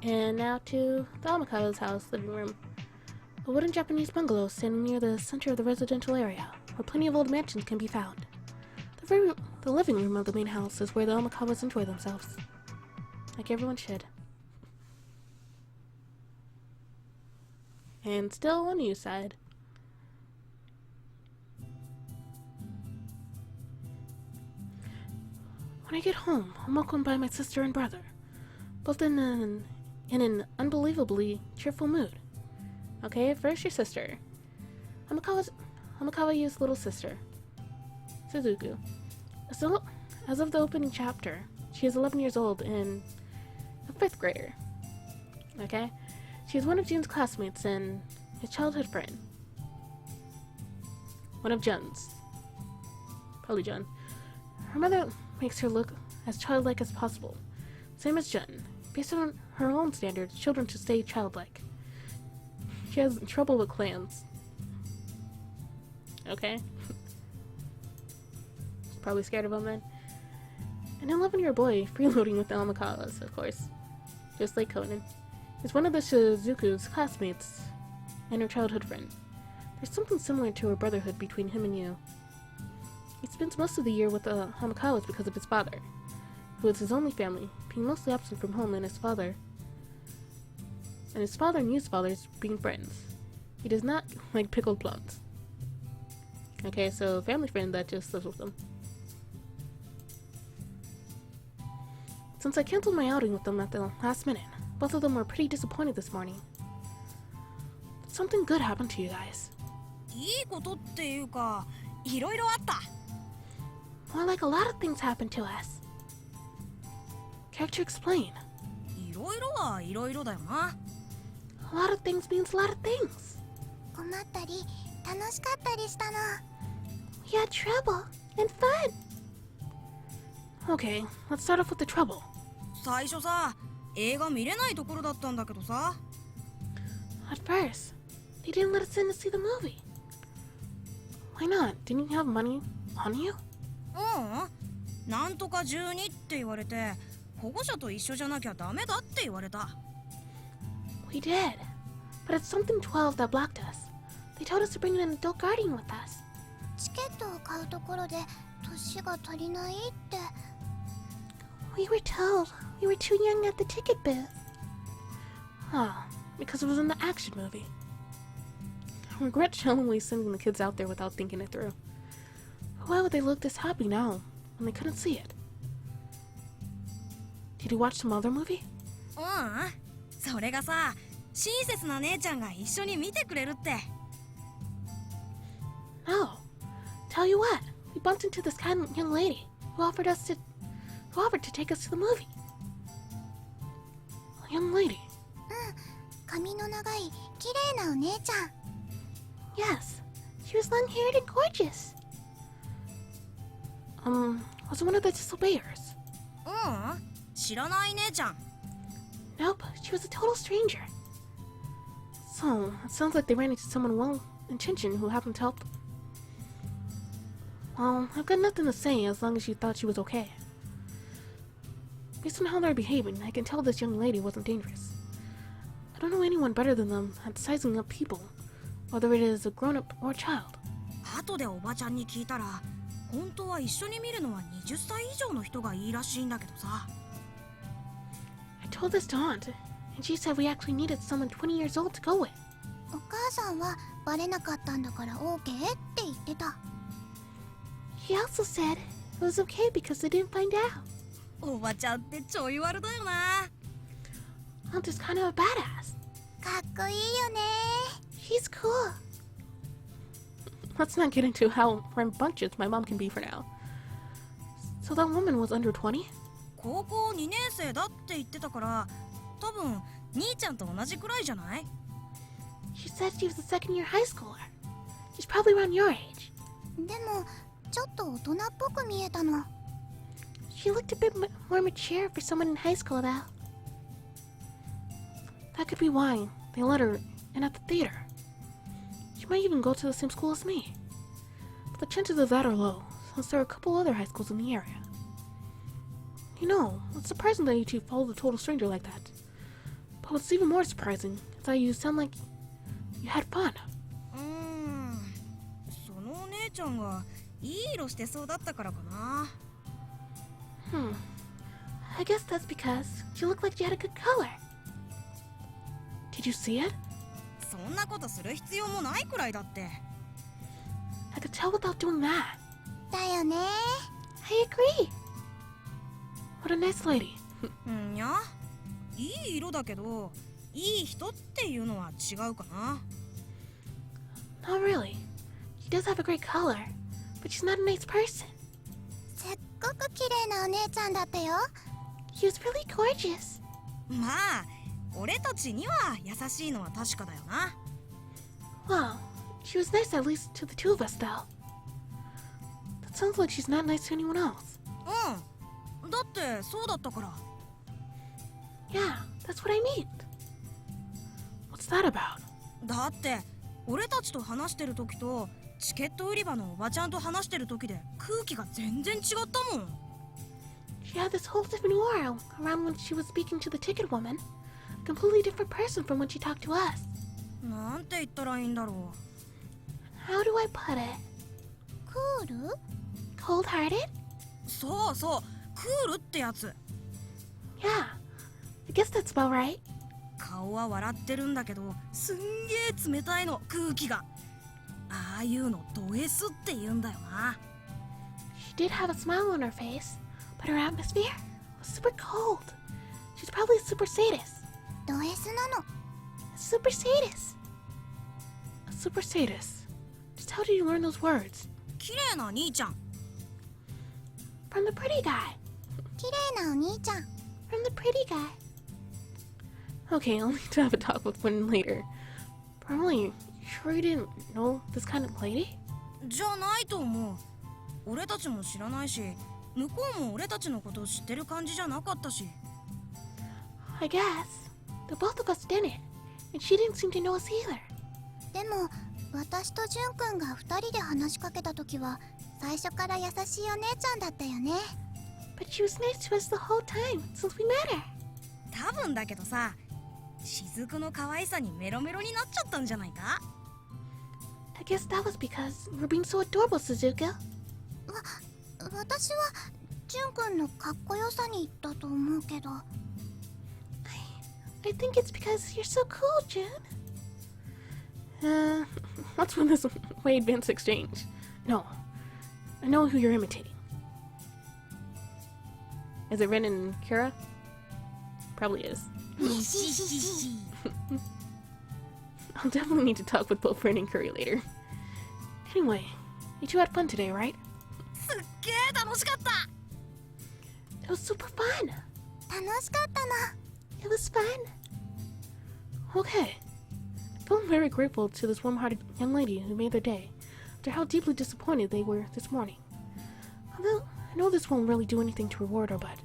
And now to the Amakawa's house living room. A wooden Japanese bungalow standing near the center of the residential area, where plenty of old mansions can be found. The living room of the main house is where the Amakawas enjoy themselves. Like everyone should. And still on you side. When I get home, I'm welcomed by my sister and brother, both in an unbelievably cheerful mood. Okay, first your sister. Hamakawa's little sister, Suzuku. So, as of the opening chapter, she is 11 years old and a 5th grader. Okay? She is one of Jun's classmates and his childhood friend. One of Jun's. Probably Jun. Her mother makes her look as childlike as possible. Same as Jun. Based on her own standards, children should stay childlike. She has trouble with clans. Okay? She's probably scared of them then. An 11-year boy freeloading with the Amakawas, of course. Just like Conan. Is one of the Shizuku's classmates and her childhood friend. There's something similar to a brotherhood between him and you. He spends most of the year with the Hamakawas because of his father, who is his only family, being mostly absent from home, and his father and Yu's father's being friends. He does not like pickled plums. Okay, so family friend that just lives with them. Since I canceled my outing with them at the last minute, both of them were pretty disappointed this morning. Did something good happen to you guys? いいことっていうか、いろいろあった。 More like a lot of things happened to us. Care to explain? いろいろはいろいろだよな。 A lot of things means a lot of things. 困ったり楽しかったりしたの。 We had trouble and fun. Okay, let's start off with the trouble. 最初さ、映画見れないところだったんだけどさ。 At first, they didn't let us in to see the movie. Why not? Didn't you have money on you? うん、なんとか12って言われて、保護者と一緒じゃなきゃダメだって言われた。 We did, but it's something 12 that blocked us. They told us to bring an adult guardian with us. チケットを買うところで年が足りないって。 We were told we were too young at the ticket booth. Oh, because it was in the action movie. I regret shallowly sending the kids out there without thinking it through. Why would they look this happy now when they couldn't see it? Did you watch some other movie? うん、それがさ、親切な姉ちゃんが一緒に見てくれるって。 No. Tell you what, we bumped into this kind young lady who offered to take us to the movie. A young lady. 髪の長い綺麗なお姉ちゃん。 Yes, she was long-haired and gorgeous. Was it one of the disobeyers? うん、知らない姉ちゃん。 Nope, she was a total stranger. So, it sounds like they ran into someone well-intentioned who happened to help them. Well, I've got nothing to say as long as you thought she was okay. Based on how they're behaving, I can tell this young lady wasn't dangerous. I don't know anyone better than them at sizing up people, whether it is a grown-up or a child. 後でおばちゃんに聞いたら、本当は一緒に見るのは20歳以上の人がいいらしいんだけどさ。 I told this to Aunt, and she said we actually needed someone 20 years old to go with. お母さんはバレなかったんだから OK って言ってた。 She also said it was okay because they didn't find out. おばちゃんってちょい悪だよな。 Aunt is kind of a badass. かっこいいよね。 She's cool. Let's not get into how rambunctious my mom can be for now. So that woman was under 20? 高校2年生だって言ってたから、多分兄ちゃんと同じくらいじゃない？ She said she was a second-year high schooler. She's probably around your age. でもちょっと大人っぽく見えたの。 She looked a bit more mature for someone in high school, though. That could be why they let her in at the theater. She might even go to the same school as me. But the chances of that are low, since there are a couple other high schools in the area. You know, it's surprising that you two followed a total stranger like that. what's even more surprising is that you sound like you had fun. そのお姉ちゃんがいい色してそうだったからかな。I guess that's because you look like you had a good color. Did you see it? そんなことする必要もないくらいだって。I could tell without doing that. だよね。 I agree. What a nice lady. んや、いい色だけど、いい人っていうのは違うかな。Not really. She does have a great color, but she's not a nice person. すっごく綺麗なお姉ちゃんだったよ。She was really gorgeous. まあ、俺たちには優しいのは確かだよな。Well, she was nice at least to the two of us, though. That sounds like she's not nice to anyone else. うん。だってそうだったから。Yeah, that's what I mean. What's that about? だって俺たちと話してる時とチケット売り場のおばちゃんと話してる時で空気が全然違ったもん。She had this whole different aura around when she was speaking to the ticket woman. A completely different person from when she talked to us. なんて言ったらいいんだろ How do I put it? クール？ Cold-hearted? う。そうそう、クールってやつ。 Yeah, I guess that's about right. 顔は笑ってるんだけどすんげえ冷たいの、空気が。ああいうのド S って言うんだよな。 She did have a smile on her face, but her atmosphere was super cold. She's probably a super sadist. ド S なの。 A super sadist. A super sadist. Just how did you learn those words? 綺麗な兄ちゃん。 From the pretty guy. 綺麗なお兄ちゃん。 From the pretty guy. Okay, I'll need to have a talk with Quinn later. Probably, you sure you didn't know this kind of lady? じゃないと思う。俺たちも知らないし、向こうも俺たちのことを知ってる感じじゃなかったし。 I guess. The both of us didn't. And she didn't seem to know us either. でも私とジュン君が2人で話しかけた時は最初から優しいお姉ちゃんだったよね。 But she was nice to us the whole time since we met her. 多分だけどさ、雫の可愛さにメロメロになっちゃったんじゃないか？ I guess that was because we're being so adorable, Suzuka. 私はジュン君のかっこよさに言ったと思うけど。 I think it's because you're so cool, June. What's with this way advanced exchange? No. I know who you're imitating. Is it Ren and Kira? Probably is. I'll definitely need to talk with both Ren and Curry later. Anyway, you two had fun today, right? すっげえ楽しかった。 It was super fun. 楽しかったの。 It was fun. Okay. I feel very grateful to this warm-hearted young lady who made their day after how deeply disappointed they were this morning. Although, I know this won't really do anything to reward her, but...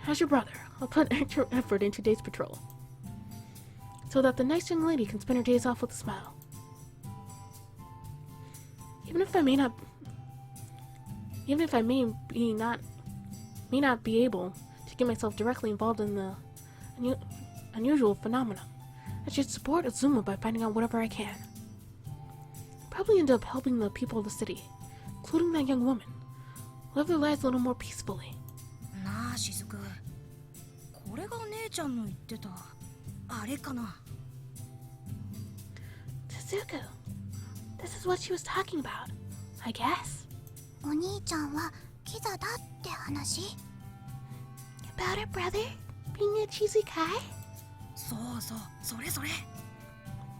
As your brother, I'll put extra effort into today's patrol, so that the nice young lady can spend her days off with a smile. Even if I may not be able to get myself directly involved in the unusual phenomena, I should support Azuma by finding out whatever I can. Probably end up helping the people of the city, including that young woman, live their lives a little more peacefully. なあ雫、これが姉ちゃんの言ってたあれかな。 Suzuku, this is what she was talking about, I guess. お兄ちゃんはキザだって話？ About her brother being a cheesy guy? そうそう、それそれ。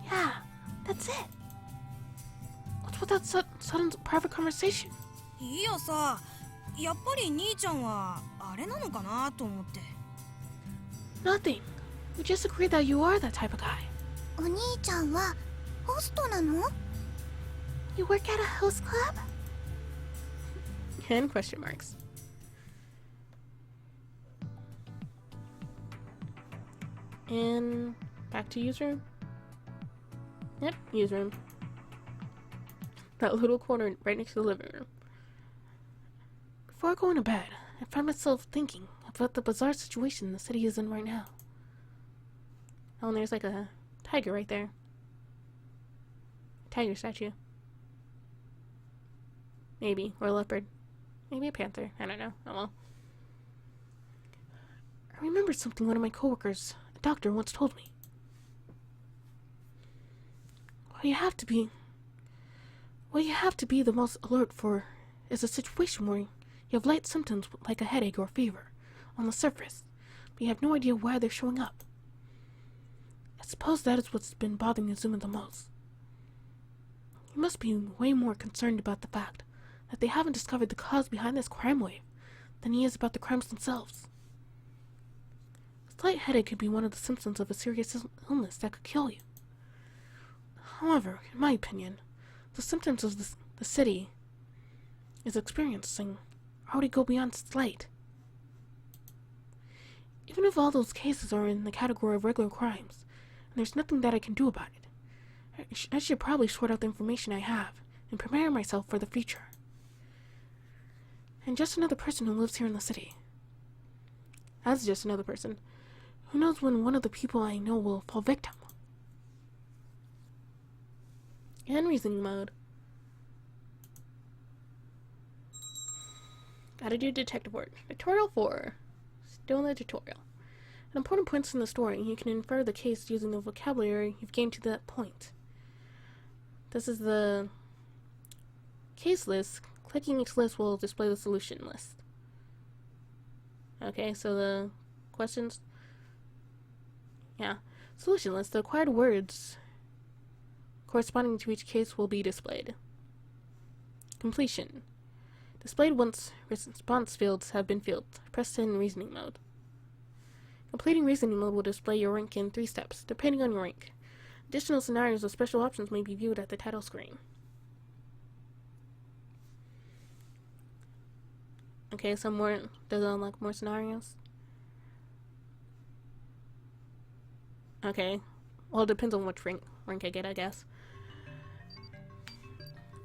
Yeah, that's it. What's with that sudden private conversation? いやさ、やっぱり兄ちゃんはあれなのかなと思って。 Nothing. We just agreed that you are that type of guy. お兄ちゃんはホストなの？ You work at a host club? And question marks. And back to use room. Yep, use room. That little corner right next to the living room. Before going to bed, I find myself thinking about the bizarre situation the city is in right now. Oh, and there's like a tiger right there. A tiger statue. Maybe. Or a leopard. Maybe a panther. I don't know. Oh well. I remember something one of my coworkers, a doctor, once told me. What you have to be the most alert for is a situation where you have light symptoms like a headache or fever on the surface, but you have no idea why they're showing up. I suppose that is what's been bothering Azuma the most. He must be way more concerned about the fact that they haven't discovered the cause behind this crime wave than he is about the crimes themselves. A slight headache could be one of the symptoms of a serious illness that could kill you. However, in my opinion, the symptoms of the city is experiencing already go beyond slight. Even if all those cases are in the category of regular crimes, and there's nothing that I can do about it, I should probably sort out the information I have and prepare myself for the future. And just another person who lives here in the city. As just another person, who knows when one of the people I know will fall victim? And reasoning mode. Gotta do detective work. Tutorial 4. Still in the tutorial. At important points in the story, you can infer the case using the vocabulary you've gained to that point. This is the case list. Clicking each list will display the solution list. Okay, so the questions. Yeah. Solution list. The acquired words corresponding to each case will be displayed. Completion. Displayed once response fields have been filled. Press in reasoning mode. Completing reasoning mode will display your rank in 3 steps, depending on your rank. Additional scenarios or special options may be viewed at the title screen. Okay, some more. Does it unlock more scenarios? Okay. Well, it depends on which rank I get, I guess.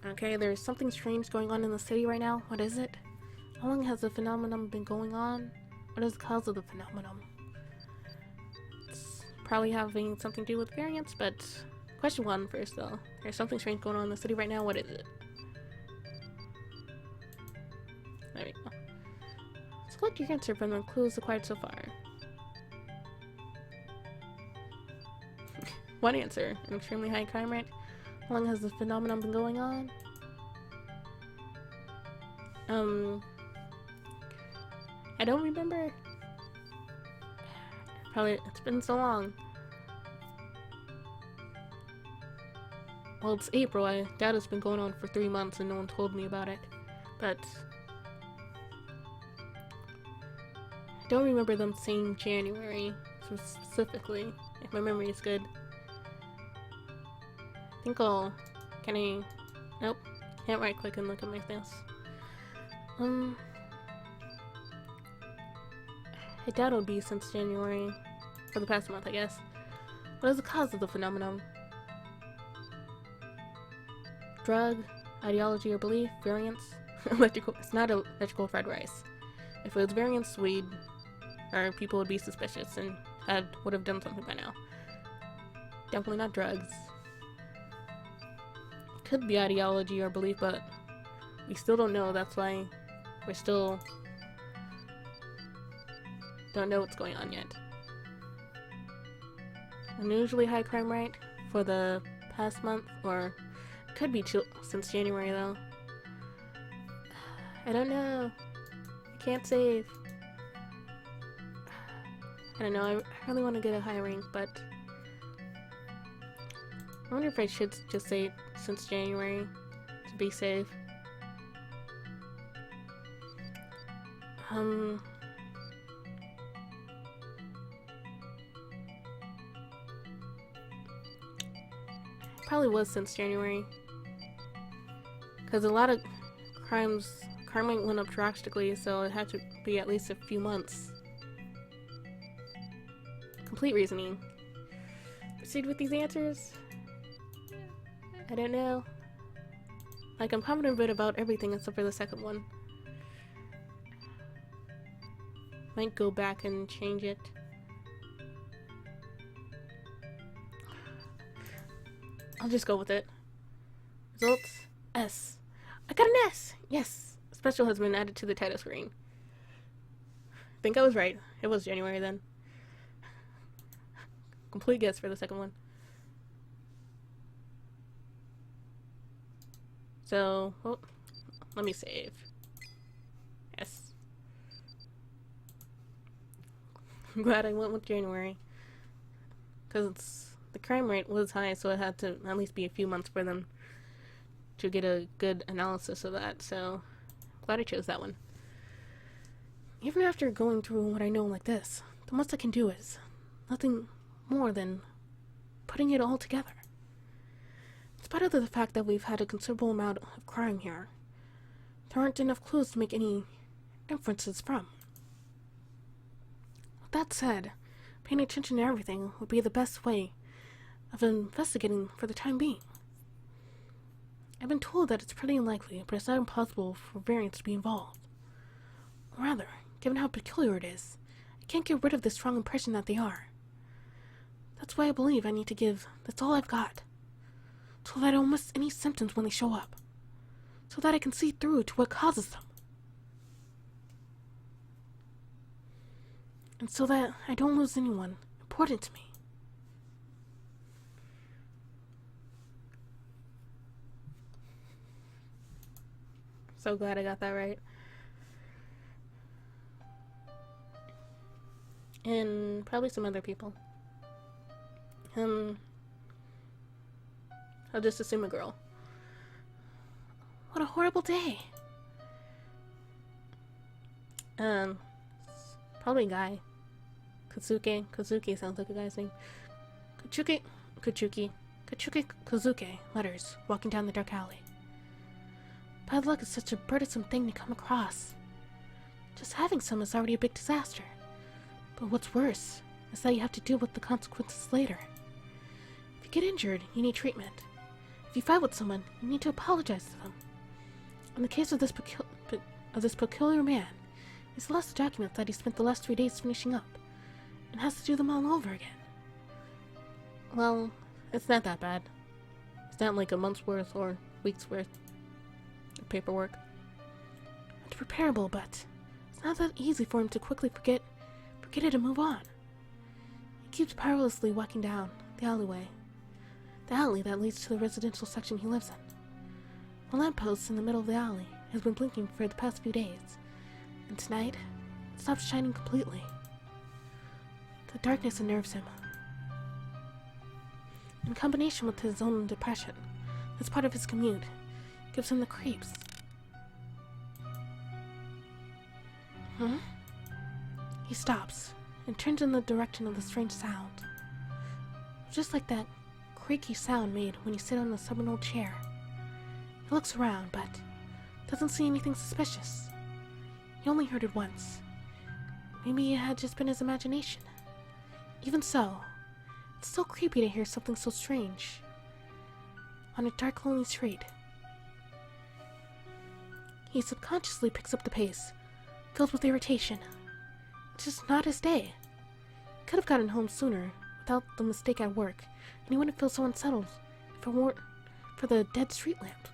Okay, there's something strange going on in the city right now. What is it? How long has the phenomenon been going on? What is the cause of the phenomenon? It's probably having something to do with variants, but question 1 first though. There's something strange going on in the city right now. What is it? There we go. Select your answer from the clues acquired so far. One answer. An extremely high crime rate. How long has the phenomenon been going on? I don't remember. Probably, it's been so long. Well, it's April. I doubt it's been going on for 3 months and no one told me about it. But I don't remember them saying January specifically, if my memory is good. I think I'll... Can I... Nope. Can't right click and look at my things. I doubt it'll be since January. For the past month, I guess. What is the cause of the phenomenon? Drug, ideology or belief, variance? It's not electrical fried rice. If it was variance, people would be suspicious and would have done something by now. Definitely not drugs. Could be ideology or belief, but we still don't know. That's why we still don't know what's going on yet. Unusually high crime rate for the past month, or it could be since January though. I don't know. I can't save. I don't know. I really want to get a high rank, but I wonder if I should just say since January to be safe. Probably was since January, because a lot of crime rate went up drastically, so it had to be at least a few months. Complete reasoning. Proceed with these answers? I don't know. Like, I'm confident a bit about everything except for the second one. Might go back and change it. I'll just go with it. Results S. I got an S! Yes! Special has been added to the title screen. I think I was right. It was January then. Complete guess for the second one. So, well, let me save. Yes. I'm glad I went with January. Because the crime rate was high, so it had to at least be a few months for them to get a good analysis of that, so glad I chose that one. Even after going through what I know like this, the most I can do is nothing more than putting it all together. In spite of the fact that we've had a considerable amount of crime here, there aren't enough clues to make any inferences from. With that said, paying attention to everything would be the best way of investigating for the time being. I've been told that it's pretty unlikely, but it's not impossible for variants to be involved. Rather, given how peculiar it is, I can't get rid of the strong impression that they are. That's why I believe I need to give that's all I've got, so that I don't miss any symptoms when they show up, so that I can see through to what causes them, and so that I don't lose anyone important to me. So glad I got that right. And probably some other people. I'll just assume a girl. What a horrible day. Probably a guy. Kazuki sounds like a guy's name. Kazuki Kazuki mutters, walking down the dark alley. Bad luck is such a burdensome thing to come across. Just having some is already a big disaster. But what's worse is that you have to deal with the consequences later. If you get injured, you need treatment. If you fight with someone, you need to apologize to them. In the case of this peculiar man, he's lost the documents that he spent the last 3 days finishing up, and has to do them all over again. Well, it's not that bad. It's not like a month's worth or week's worth of paperwork. It's repairable, but it's not that easy for him to quickly forget it and move on. He keeps powerlessly walking down the alleyway. The alley that leads to the residential section he lives in. The lamppost in the middle of the alley has been blinking for the past few days, and tonight, it stops shining completely. The darkness unnerves him. In combination with his own depression, this part of his commute gives him the creeps. He stops and turns in the direction of the strange sound. Just like that creaky sound made when you sit on a stubborn old chair. He looks around, but doesn't see anything suspicious. He only heard it once. Maybe it had just been his imagination. Even so, it's still creepy to hear something so strange on a dark, lonely street. He subconsciously picks up the pace, filled with irritation. It's just not his day. He could have gotten home sooner without the mistake at work, and he wouldn't feel so unsettled if it weren't for the dead street lamp.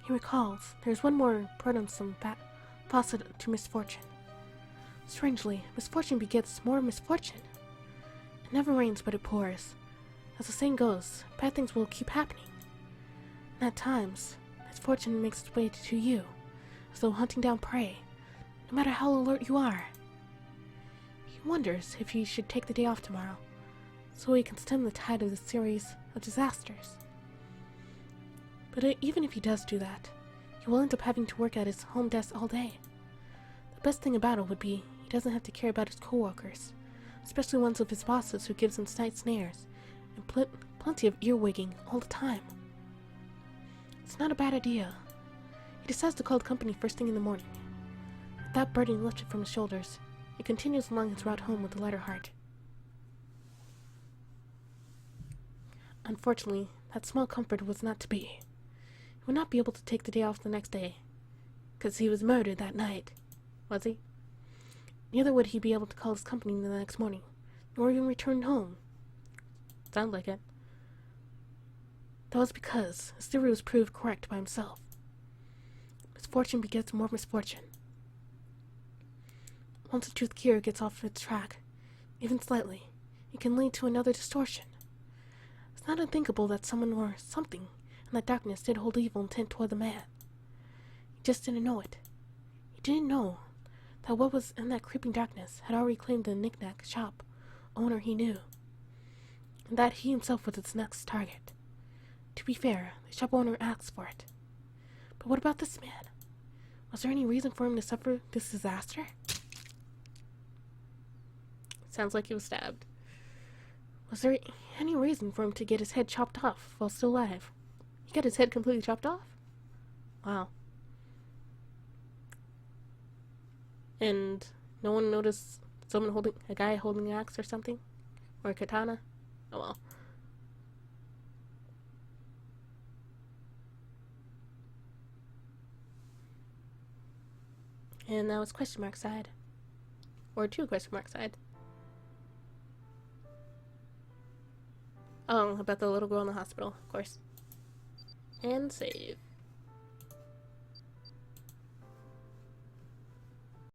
He recalls there's one more burdensome facet to misfortune. Strangely, misfortune begets more misfortune. It never rains, but it pours. As the saying goes, bad things will keep happening. And at times, misfortune makes its way to you, as though hunting down prey, no matter how alert you are. He wonders if he should take the day off tomorrow, so he can stem the tide of this series of disasters. But even if he does do that, he will end up having to work at his home desk all day. The best thing about it would be he doesn't have to care about his coworkers, especially ones of his bosses who gives him slight snares and plenty of earwigging all the time. It's not a bad idea. He decides to call the company first thing in the morning. With that burden lifted from his shoulders, he continues along his route home with a lighter heart. Unfortunately, that small comfort was not to be. He would not be able to take the day off the next day, because he was murdered that night. Was he? Neither would he be able to call his company the next morning, nor even return home. Sounds like it. That was because his theory was proved correct by himself. Misfortune begets more misfortune. Once the truth cure gets off its track, even slightly, it can lead to another distortion. It's not unthinkable that someone or something in that darkness did hold evil intent toward the man. He just didn't know it. He didn't know that what was in that creeping darkness had already claimed the knick-knack shop owner he knew, and that he himself was its next target. To be fair, the shop owner asked for it. But what about this man? Was there any reason for him to suffer this disaster? Sounds like he was stabbed. Was there any reason for him to get his head chopped off while still alive? He got his head completely chopped off? Wow. And no one noticed a guy holding an axe or something? Or a katana? Oh well. And that was question mark side. Or 2 question mark side. Oh, about the little girl in the hospital, of course. And save.